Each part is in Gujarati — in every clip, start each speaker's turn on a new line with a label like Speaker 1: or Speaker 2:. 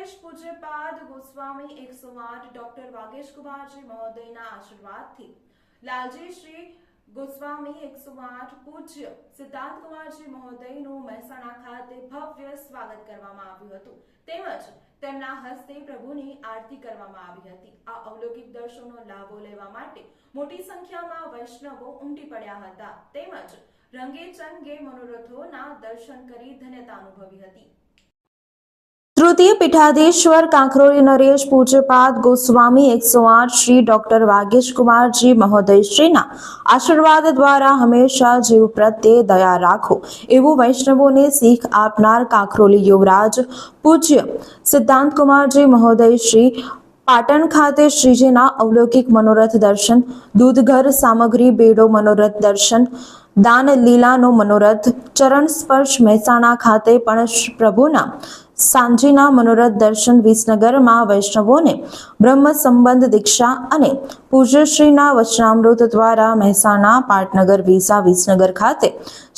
Speaker 1: નરેશ પૂજ્યપાદ ગોસ્વામી 108 ડોક્ટર વાગેશ કુમારજી મહોદયના આશીર્વાદથી લાલજી શ્રી ગોસ્વામી 108 પૂજ્ય સિદ્ધાંત કુમારજી મહોદયનું મહેસાણા ખાતે ભવ્ય સ્વાગત કરવામાં આવ્યું હતું તેમજ તેમના હસ્તે પ્રભુની આરતી કરવામાં આવી હતી। આ અવલૌકિક દર્શનનો લાભો લેવા માટે મોટી સંખ્યામાં વૈષ્ણવો ઉમટી પડ્યા હતા તેમજ રંગે ચંગે મનોરથોના દર્શન કરી ધન્યતા અનુભવી હતી। तृतीय पीठाधीश्वर कांकरोली नरेश पूज्यपाद गोस्वामी 108 श्री डॉक्टर वागेश कुमार जी महोदय श्रीना आशीर्वाद द्वारा हमेशा जीव प्रत्ये दया राखो एवं वैष्णवों ने सीख आपनार कांकरोली युवराज पूज्य सिद्धांत कुमार जी महोदय श्री पाटण खाते श्रीजीना अवलौकिक मनोरथ दर्शन दूधघर सामग्री बेडो मनोरथ दर्शन दान लीलानो मनोरथ चरण स्पर्श महेसाणा खाते पण प्रभुना सांजीना मनोरथ दर्शन विसनगરમાં વૈષ્ણવોને બ્રહ્મ સંબંધ દીક્ષા અને પૂજ્યશ્રીના વચનામૃત દ્વારા મહેસાણા પાટનગર વિસા વિસનગર ખાતે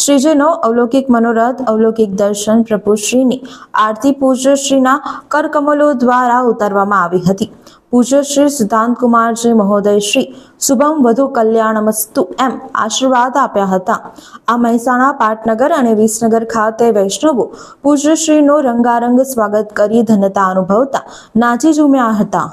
Speaker 1: શ્રીજીનો અવલૌકિક મનોરથ અવલૌકિક દર્શન પ્રભુશ્રીની આરતી પૂજ્યશ્રીના કરકમલો દ્વારા ઉતારવામાં આવી હતી। પૂજ્ય શ્રી સિદ્ધાંત કુમારજી મહોદય શ્રી શુભમ વધુ કલ્યાણમસ્તુ એમ આશીર્વાદ આપ્યા હતા। આ મહેસાણા પાટનગર અને વિસનગર ખાતે વૈષ્ણવો પૂજ્યશ્રીનો રંગારંગ સ્વાગત કરી ધન્યતા અનુભવતા નાચી ઝૂમ્યા હતા।